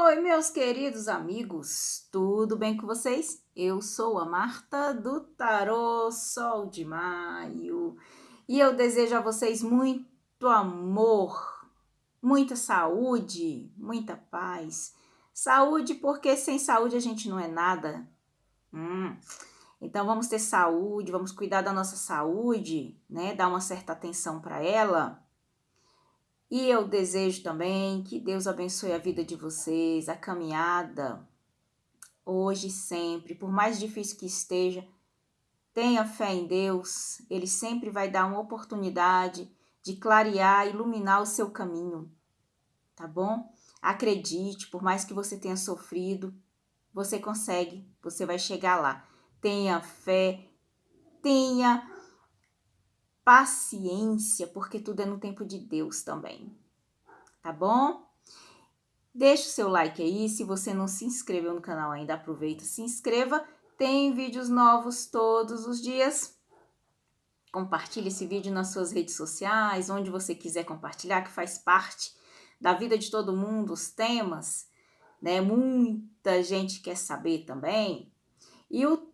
Oi, meus queridos amigos, tudo bem com vocês? Eu sou a Marta do Tarô Sol de Maio e eu desejo a vocês muito amor, muita saúde, muita paz. Saúde, porque sem saúde a gente não é nada. Hum. Então vamos ter saúde, vamos cuidar da nossa saúde, né? Dar uma certa atenção para ela. E eu desejo também que Deus abençoe a vida de vocês, a caminhada, hoje e sempre, por mais difícil que esteja, tenha fé em Deus, Ele sempre vai dar uma oportunidade de clarear, iluminar o seu caminho, tá bom? Acredite, por mais que você tenha sofrido, você consegue, você vai chegar lá. Tenha fé, tenha paciência, porque tudo é no tempo de Deus também, tá bom? Deixa o seu like aí, se você não se inscreveu no canal ainda, aproveita, se inscreva. Tem vídeos novos todos os dias. Compartilhe esse vídeo nas suas redes sociais, onde você quiser compartilhar, que faz parte da vida de todo mundo, os temas, né? Muita gente quer saber também. E o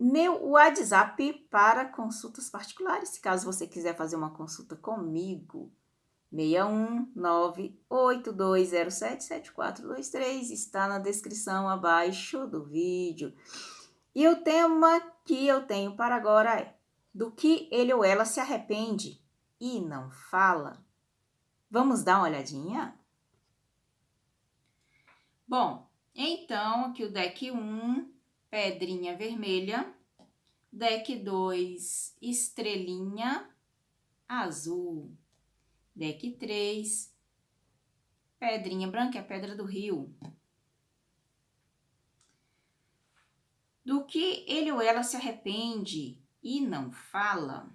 meu WhatsApp para consultas particulares, caso você quiser fazer uma consulta comigo, 61982077423, está na descrição abaixo do vídeo. E o tema que eu tenho para agora é: do que ele ou ela se arrepende e não fala? Vamos dar uma olhadinha? Bom, então aqui o deck 1, pedrinha vermelha, deck 2, estrelinha azul, deck 3, pedrinha branca, é a pedra do rio. Do que ele ou ela se arrepende e não fala?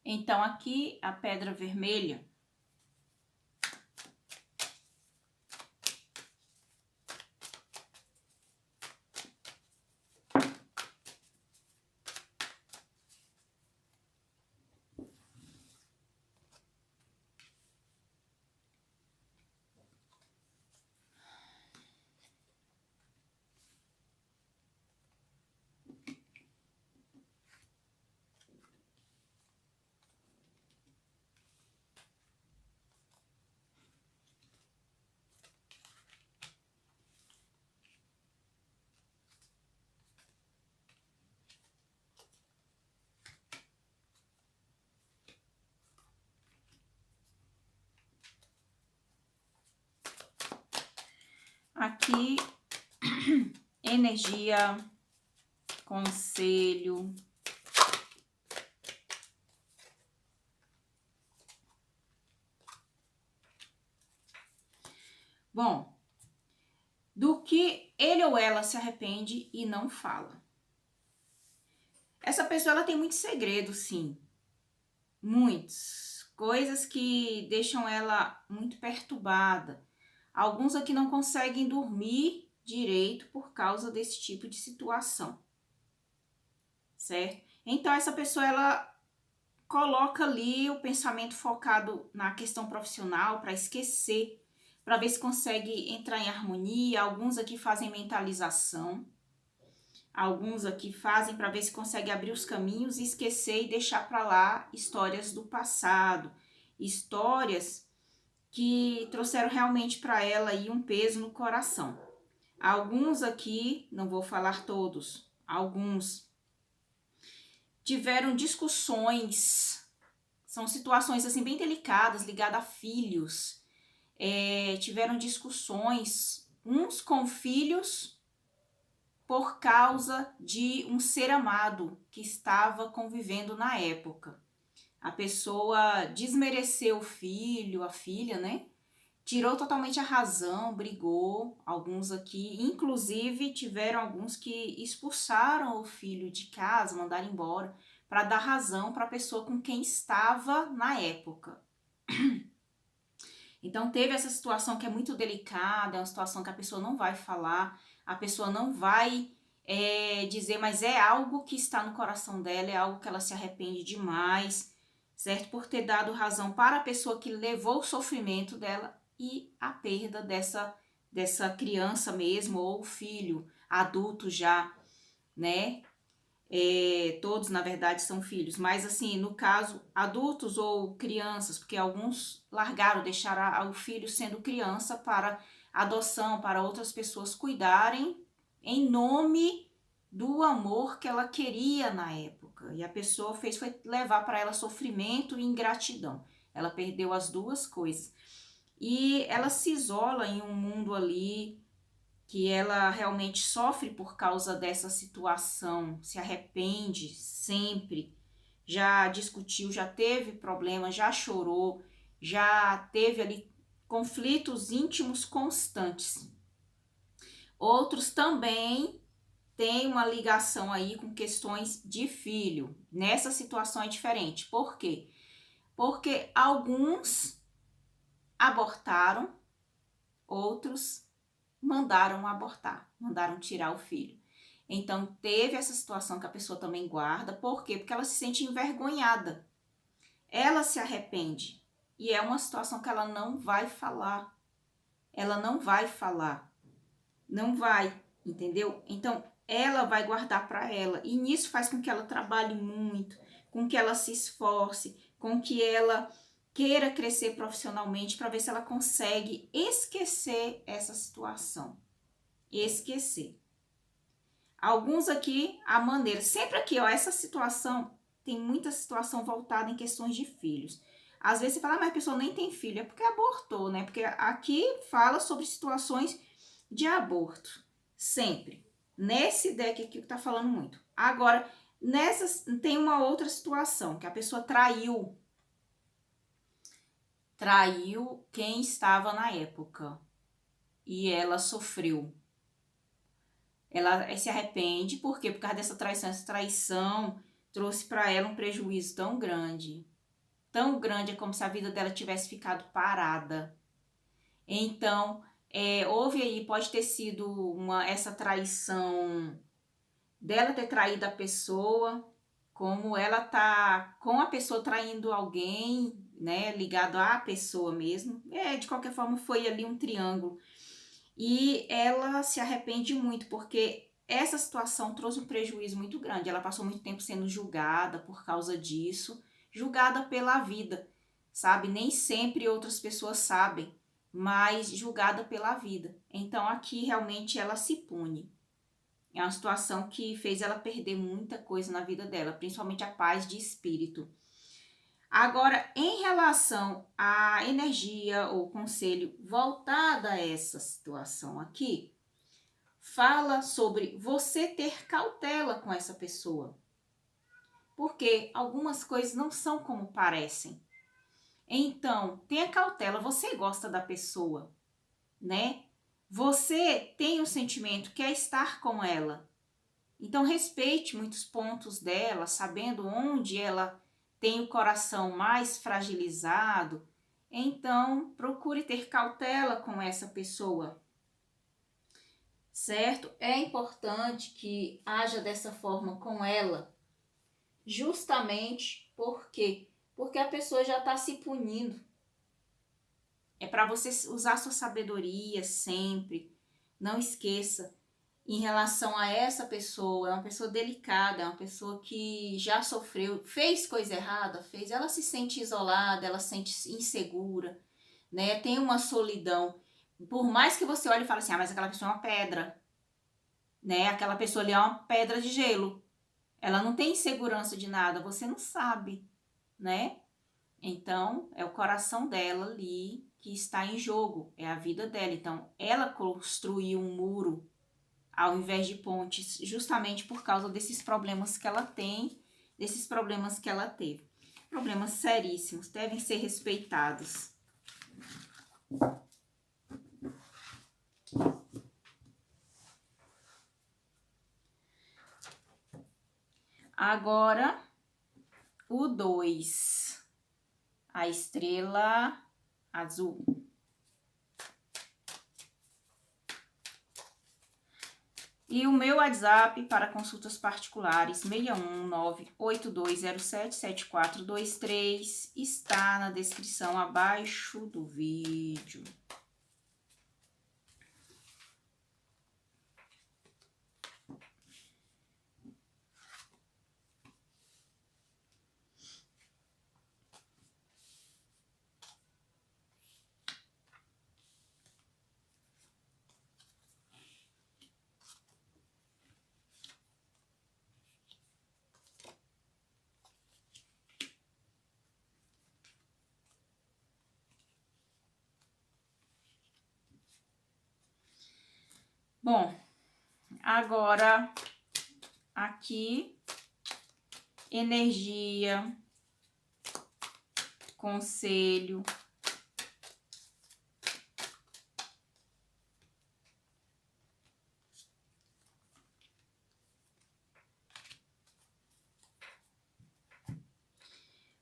Então, aqui a pedra vermelha aqui, energia, conselho. Bom, do que ele ou ela se arrepende e não fala. Essa pessoa, ela tem muitos segredos, sim. Muitos. Coisas que deixam ela muito perturbada. Alguns aqui não conseguem dormir direito por causa desse tipo de situação. Certo? Então, essa pessoa, ela coloca ali o pensamento focado na questão profissional para esquecer, para ver se consegue entrar em harmonia. Alguns aqui fazem mentalização. Alguns aqui fazem para ver se consegue abrir os caminhos e esquecer e deixar para lá histórias do passado. Histórias que trouxeram realmente para ela aí um peso no coração. Alguns aqui, não vou falar todos, alguns tiveram discussões, são situações assim bem delicadas, ligadas a filhos. Tiveram discussões, uns com filhos, por causa de um ser amado que estava convivendo na época. A pessoa desmereceu o filho, a filha, né? tirou totalmente a razão, brigou, alguns aqui, inclusive tiveram alguns que expulsaram o filho de casa, mandaram embora, para dar razão para a pessoa com quem estava na época. Então teve essa situação que é muito delicada, é uma situação que a pessoa não vai falar, a pessoa não vai dizer, mas é algo que está no coração dela, é algo que ela se arrepende demais, certo? Por ter dado razão para a pessoa que levou o sofrimento dela e a perda dessa criança mesmo, ou filho, adulto já, né? Todos, na verdade, são filhos, mas assim, no caso, adultos ou crianças, porque alguns largaram, deixaram o filho sendo criança para adoção, para outras pessoas cuidarem em nome do amor que ela queria na época. E a pessoa foi levar para ela sofrimento e ingratidão. Ela perdeu as duas coisas. E ela se isola em um mundo ali que ela realmente sofre por causa dessa situação, se arrepende sempre, já discutiu, já teve problema, já chorou, já teve ali conflitos íntimos constantes. Outros também têm uma ligação aí com questões de filho. Nessa situação é diferente. Por quê? Porque alguns abortaram, outros mandaram abortar, mandaram tirar o filho. Então, teve essa situação que a pessoa também guarda. Por quê? Porque ela se sente envergonhada. Ela se arrepende. E é uma situação que ela não vai falar. Ela não vai falar. Não vai, entendeu? Então, ela vai guardar para ela. E nisso faz com que ela trabalhe muito, com que ela se esforce, com que ela queira crescer profissionalmente para ver se ela consegue esquecer essa situação. Esquecer. Alguns aqui, a maneira, sempre aqui, ó, essa situação, tem muita situação voltada em questões de filhos. Às vezes você fala, mas a pessoa nem tem filho, é porque abortou, né? Porque aqui fala sobre situações de aborto, sempre. Nesse deck aqui que tá falando muito. Agora, nessas, tem uma outra situação, que a pessoa traiu quem estava na época. E ela sofreu. Ela se arrepende, por quê? Por causa dessa traição. Essa traição trouxe para ela um prejuízo tão grande. Tão grande, é como se a vida dela tivesse ficado parada. Então, houve aí, pode ter sido essa traição dela ter traído a pessoa, como ela tá com a pessoa traindo alguém, né, ligado à pessoa mesmo. De qualquer forma, foi ali um triângulo. E ela se arrepende muito, porque essa situação trouxe um prejuízo muito grande. Ela passou muito tempo sendo julgada por causa disso, julgada pela vida, sabe? Nem sempre outras pessoas sabem, mas julgada pela vida. Então aqui realmente ela se pune. É uma situação que fez ela perder muita coisa na vida dela, principalmente a paz de espírito. Agora, em relação à energia ou conselho voltada a essa situação aqui, fala sobre você ter cautela com essa pessoa. Porque algumas coisas não são como parecem. Então, tenha cautela, você gosta da pessoa, né? Você tem o sentimento, quer estar com ela. Então, respeite muitos pontos dela, sabendo onde ela tem o coração mais fragilizado. Então, procure ter cautela com essa pessoa, certo? É importante que haja dessa forma com ela, justamente porque a pessoa já está se punindo. É para você usar sua sabedoria sempre. Não esqueça. Em relação a essa pessoa, é uma pessoa delicada, é uma pessoa que já sofreu, fez coisa errada, ela se sente isolada, ela se sente insegura, né? Tem uma solidão. Por mais que você olhe e fale assim, mas aquela pessoa é uma pedra, né? Aquela pessoa ali é uma pedra de gelo. Ela não tem insegurança de nada, você não sabe, né? Então, é o coração dela ali que está em jogo, é a vida dela. Então, ela construiu um muro ao invés de pontes, justamente por causa desses problemas que ela tem, desses problemas que ela teve. Problemas seríssimos, devem ser respeitados. Agora, o 2, a estrela azul. E o meu WhatsApp para consultas particulares, 61982077423, está na descrição abaixo do vídeo. Bom, agora aqui, energia, conselho.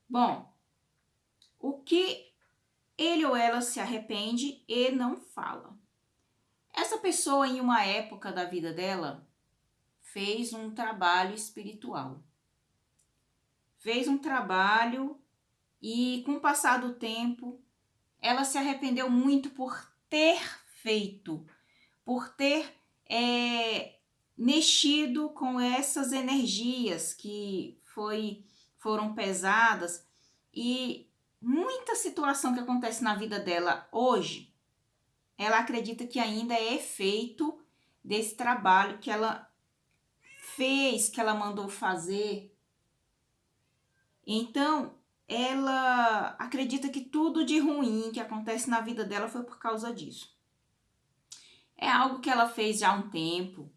Bom, o que ele ou ela se arrepende e não fala. Essa pessoa, em uma época da vida dela, fez um trabalho espiritual. Fez um trabalho e, com o passar do tempo, ela se arrependeu muito por ter feito, por ter mexido com essas energias que foram pesadas, e muita situação que acontece na vida dela hoje, ela acredita que ainda é efeito desse trabalho que ela fez, que ela mandou fazer. Então, ela acredita que tudo de ruim que acontece na vida dela foi por causa disso. É algo que ela fez já há um tempo,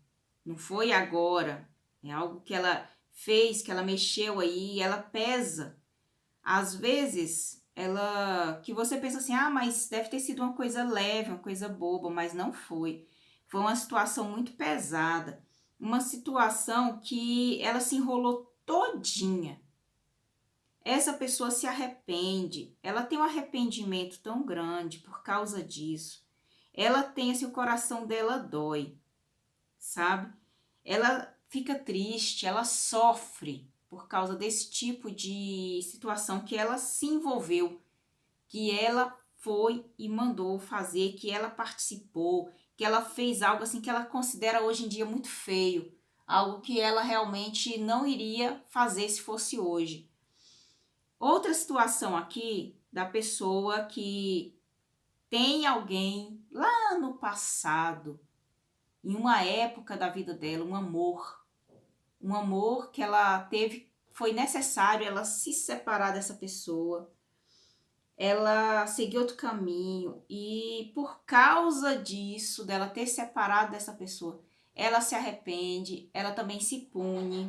não foi agora. É algo que ela fez, que ela mexeu aí, ela pesa. Às vezes, que você pensa assim, mas deve ter sido uma coisa leve, uma coisa boba, mas não foi. Foi uma situação muito pesada, uma situação que ela se enrolou todinha. Essa pessoa se arrepende, ela tem um arrependimento tão grande por causa disso. Ela tem, assim, o coração dela dói, sabe? Ela fica triste, ela sofre por causa desse tipo de situação que ela se envolveu, que ela foi e mandou fazer, que ela participou, que ela fez algo assim que ela considera hoje em dia muito feio, algo que ela realmente não iria fazer se fosse hoje. Outra situação aqui da pessoa que tem alguém lá no passado, em uma época da vida dela, um amor que ela teve, foi necessário ela se separar dessa pessoa, ela seguiu outro caminho, e por causa disso, dela ter separado dessa pessoa, ela se arrepende, ela também se pune,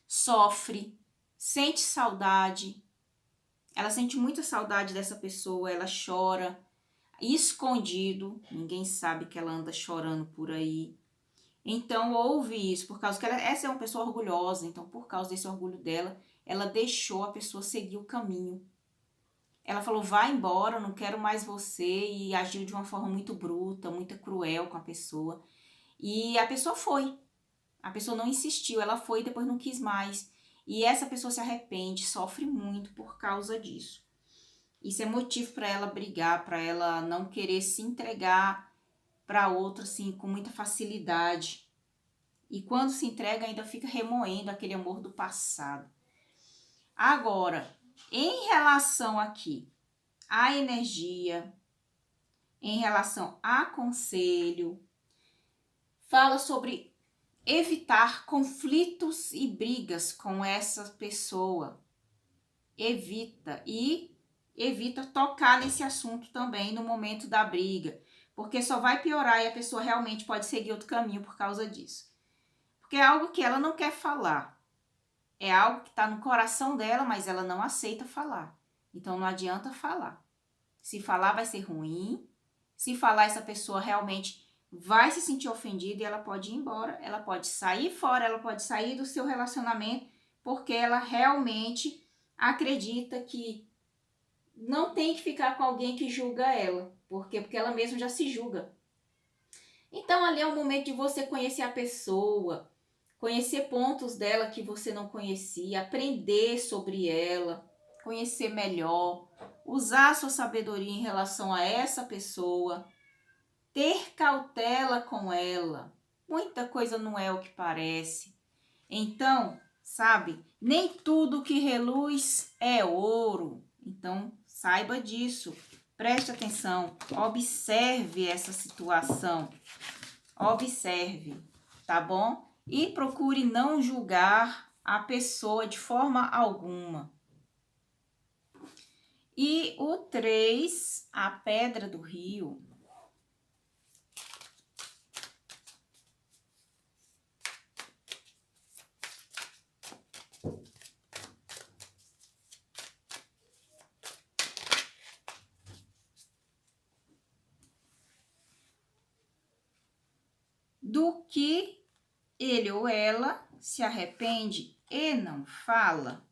sofre, sente saudade. Ela sente muita saudade dessa pessoa, ela chora, escondido, ninguém sabe que ela anda chorando por aí. Então, houve isso, por causa que essa é uma pessoa orgulhosa, então, por causa desse orgulho dela, ela deixou a pessoa seguir o caminho. Ela falou, vai embora, eu não quero mais você, e agiu de uma forma muito bruta, muito cruel com a pessoa. E a pessoa foi. A pessoa não insistiu, ela foi e depois não quis mais. E essa pessoa se arrepende, sofre muito por causa disso. Isso é motivo para ela brigar, para ela não querer se entregar para outro assim com muita facilidade. E quando se entrega, ainda fica remoendo aquele amor do passado. Agora, em relação aqui à energia, em relação a conselho, fala sobre evitar conflitos e brigas com essa pessoa. Evita tocar nesse assunto também no momento da briga, porque só vai piorar e a pessoa realmente pode seguir outro caminho por causa disso. Porque é algo que ela não quer falar, é algo que está no coração dela, mas ela não aceita falar. Então não adianta falar. Se falar vai ser ruim, se falar essa pessoa realmente vai se sentir ofendida e ela pode ir embora, ela pode sair fora, ela pode sair do seu relacionamento, porque ela realmente acredita que não tem que ficar com alguém que julga ela. Por quê? Porque ela mesma já se julga. Então ali é o momento de você conhecer a pessoa, conhecer pontos dela que você não conhecia, aprender sobre ela, conhecer melhor, usar a sua sabedoria em relação a essa pessoa, ter cautela com ela. Muita coisa não é o que parece. Então, sabe, nem tudo que reluz é ouro. Então, saiba disso. Preste atenção, observe essa situação. Observe, tá bom? E procure não julgar a pessoa de forma alguma. E o 3, a pedra do rio. Do que ele ou ela se arrepende e não fala.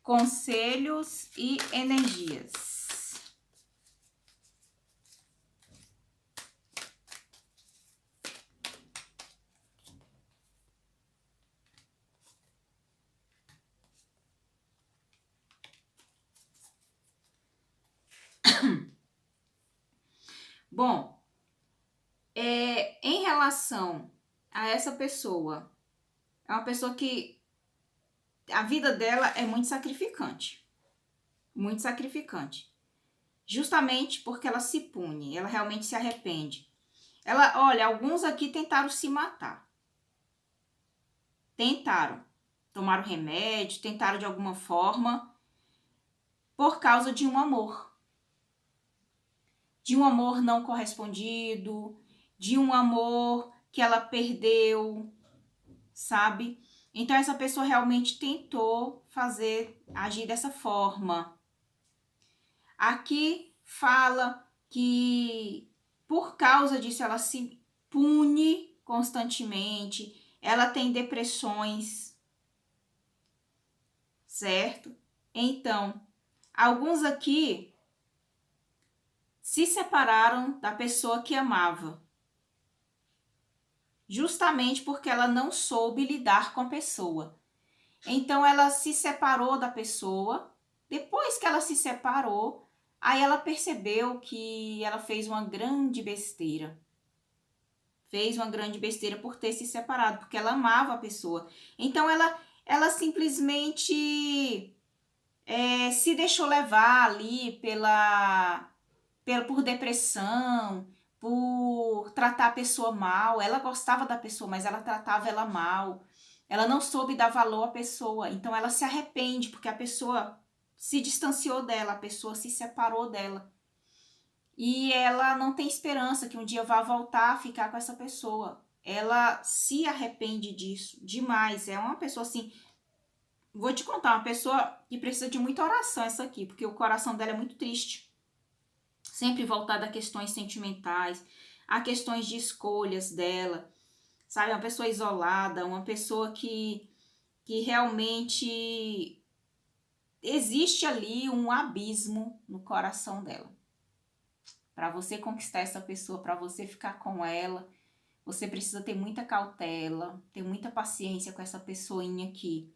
Conselhos e energias. Bom, em relação a essa pessoa, é uma pessoa que a vida dela é muito sacrificante. Muito sacrificante. Justamente porque ela se pune, ela realmente se arrepende. Olha, alguns aqui tentaram se matar. Tentaram. Tomaram remédio, tentaram de alguma forma, por causa de um amor. De um amor não correspondido, de um amor que ela perdeu, sabe? Então essa pessoa realmente tentou agir dessa forma. Aqui fala que por causa disso ela se pune constantemente, ela tem depressões, certo? Então, alguns aqui se separaram da pessoa que amava, justamente porque ela não soube lidar com a pessoa. Então, ela se separou da pessoa. Depois que ela se separou, aí ela percebeu que ela fez uma grande besteira. Fez uma grande besteira por ter se separado, porque ela amava a pessoa. Então, ela simplesmente se deixou levar ali por depressão, por tratar a pessoa mal. Ela gostava da pessoa, mas ela tratava ela mal. Ela não soube dar valor à pessoa. Então, ela se arrepende, porque a pessoa se distanciou dela, a pessoa se separou dela. E ela não tem esperança que um dia vá voltar a ficar com essa pessoa. Ela se arrepende disso demais. É uma pessoa assim... Vou te contar, uma pessoa que precisa de muita oração essa aqui, porque o coração dela é muito triste. Sempre voltada a questões sentimentais, a questões de escolhas dela. Sabe, uma pessoa isolada, uma pessoa que realmente existe ali um abismo no coração dela. Para você conquistar essa pessoa, para você ficar com ela, você precisa ter muita cautela, ter muita paciência com essa pessoinha aqui.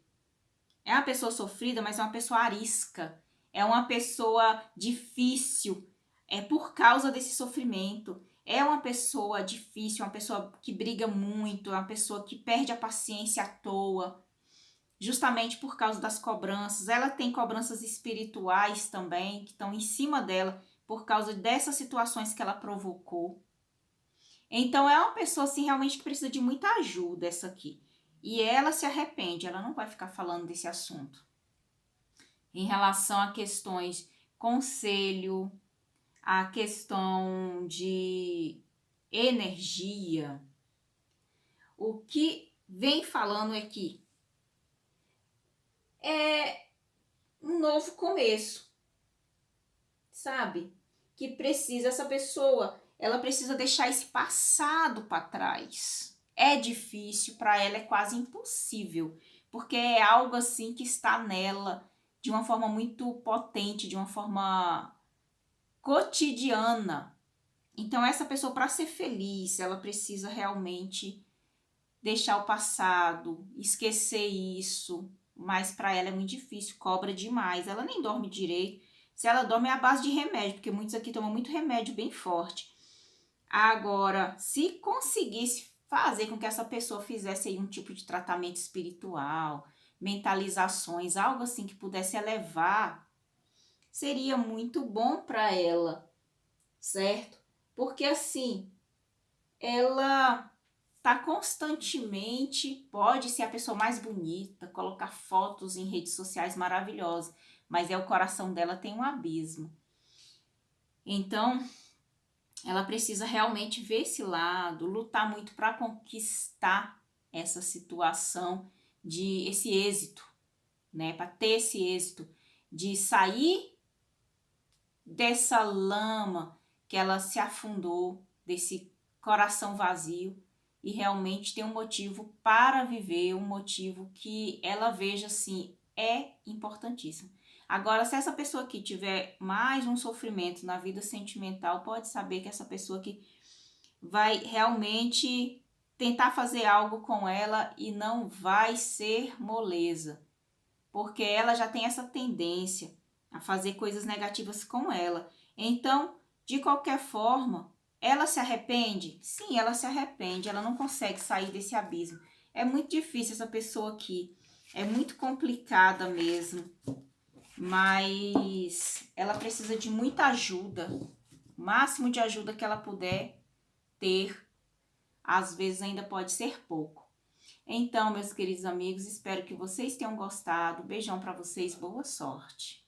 É uma pessoa sofrida, mas é uma pessoa arisca. É uma pessoa difícil. É por causa desse sofrimento. É uma pessoa difícil, uma pessoa que briga muito, é uma pessoa que perde a paciência à toa, justamente por causa das cobranças. Ela tem cobranças espirituais também, que estão em cima dela, por causa dessas situações que ela provocou. Então, é uma pessoa, assim, realmente que precisa de muita ajuda, essa aqui. E ela se arrepende, ela não vai ficar falando desse assunto. Em relação a questões conselho, a questão de energia, o que vem falando aqui é um novo começo, sabe? Que precisa, essa pessoa, ela precisa deixar esse passado para trás. É difícil, para ela é quase impossível, porque é algo assim que está nela de uma forma muito potente, de uma forma cotidiana. Então, essa pessoa, para ser feliz, ela precisa realmente deixar o passado, esquecer isso. Mas para ela é muito difícil, cobra demais. Ela nem dorme direito. Se ela dorme é a base de remédio, porque muitos aqui tomam muito remédio bem forte. Agora, se conseguisse fazer com que essa pessoa fizesse aí um tipo de tratamento espiritual, mentalizações, algo assim que pudesse elevar, seria muito bom para ela, certo? Porque assim, ela tá constantemente, pode ser a pessoa mais bonita, colocar fotos em redes sociais maravilhosas, mas é o coração dela tem um abismo. Então, ela precisa realmente ver esse lado, lutar muito para conquistar essa situação de esse êxito, né? Para ter esse êxito de sair dessa lama que ela se afundou, desse coração vazio e realmente ter um motivo para viver, um motivo que ela veja assim, é importantíssimo. Agora, se essa pessoa aqui tiver mais um sofrimento na vida sentimental, pode saber que essa pessoa aqui vai realmente tentar fazer algo com ela e não vai ser moleza, porque ela já tem essa tendência a fazer coisas negativas com ela. Então, de qualquer forma, ela se arrepende? Sim, ela se arrepende, ela não consegue sair desse abismo. É muito difícil essa pessoa aqui, é muito complicada mesmo, mas ela precisa de muita ajuda, o máximo de ajuda que ela puder ter, às vezes ainda pode ser pouco. Então, meus queridos amigos, espero que vocês tenham gostado. Beijão para vocês, boa sorte.